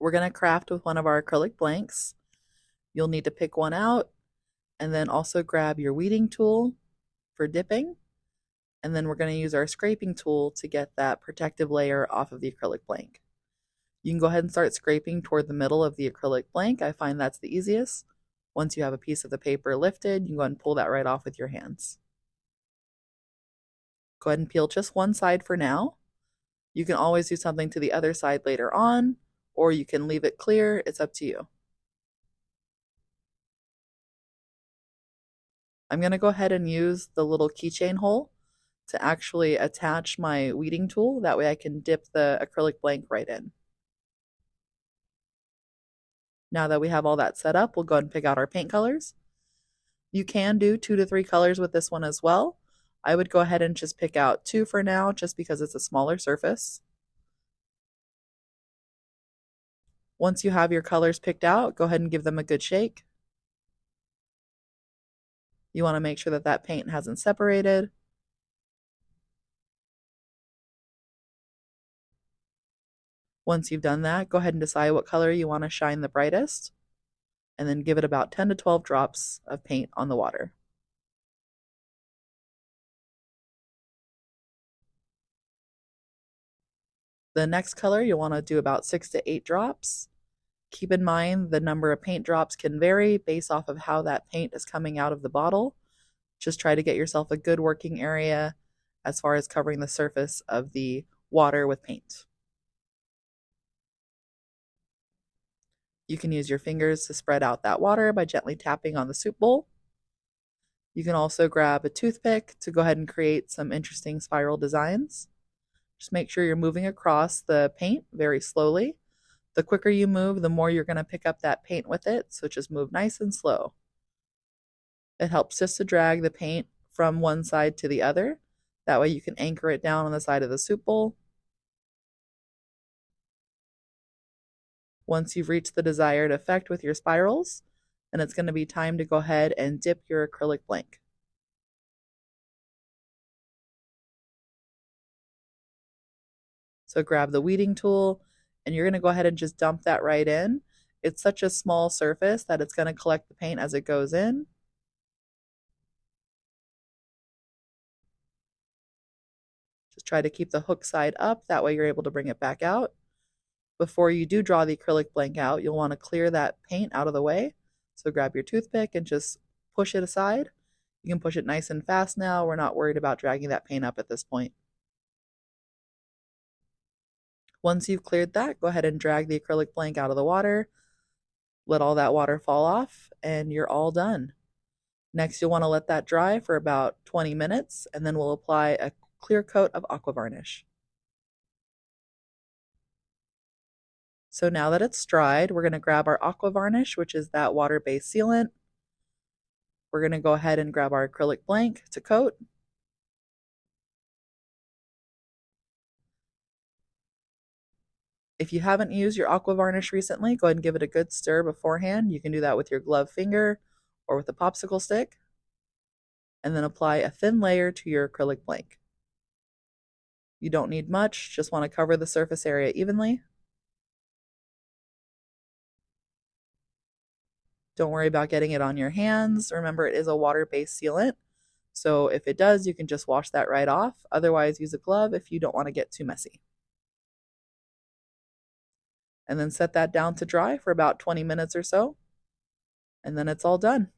We're going to craft with one of our acrylic blanks. You'll need to pick one out and then also grab your weeding tool for dipping. And then we're going to use our scraping tool to get that protective layer off of the acrylic blank. You can go ahead and start scraping toward the middle of the acrylic blank. I find that's the easiest. Once you have a piece of the paper lifted, you can go ahead and pull that right off with your hands. Go ahead and peel just one side for now. You can always do something to the other side later on, or you can leave it clear. It's up to you. I'm going to go ahead and use the little keychain hole to actually attach my weeding tool. That way I can dip the acrylic blank right in. Now that we have all that set up, we'll go ahead and pick out our paint colors. You can do 2 to 3 colors with this one as well. I would go ahead and just pick out 2 for now, just because it's a smaller surface. Once you have your colors picked out, go ahead and give them a good shake. You want to make sure that that paint hasn't separated. Once you've done that, go ahead and decide what color you want to shine the brightest, and then give it about 10 to 12 drops of paint on the water. The next color, you'll want to do about 6 to 8 drops. Keep in mind the number of paint drops can vary based off of how that paint is coming out of the bottle. Just try to get yourself a good working area as far as covering the surface of the water with paint. You can use your fingers to spread out that water by gently tapping on the soup bowl. You can also grab a toothpick to go ahead and create some interesting spiral designs. Just make sure you're moving across the paint very slowly. The quicker you move, the more you're going to pick up that paint with it, so just move nice and slow. It helps just to drag the paint from one side to the other. That way you can anchor it down on the side of the soup bowl. Once you've reached the desired effect with your spirals, then it's going to be time to go ahead and dip your acrylic blank. So grab the weeding tool, and you're going to go ahead and just dump that right in. It's such a small surface that it's going to collect the paint as it goes in. Just try to keep the hook side up, that way you're able to bring it back out. Before you do draw the acrylic blank out, you'll want to clear that paint out of the way. So grab your toothpick and just push it aside. You can push it nice and fast now. We're not worried about dragging that paint up at this point. Once you've cleared that, go ahead and drag the acrylic blank out of the water. Let all that water fall off, and you're all done. Next, you'll want to let that dry for about 20 minutes, and then we'll apply a clear coat of aqua varnish. So now that it's dried, we're going to grab our aqua varnish, which is that water-based sealant. We're going to go ahead and grab our acrylic blank to coat. If you haven't used your aqua varnish recently, go ahead and give it a good stir beforehand. You can do that with your gloved finger or with a popsicle stick. And then apply a thin layer to your acrylic blank. You don't need much, just want to cover the surface area evenly. Don't worry about getting it on your hands. Remember, it is a water-based sealant, so if it does, you can just wash that right off. Otherwise, use a glove if you don't want to get too messy. And then set that down to dry for about 20 minutes or so, and then it's all done.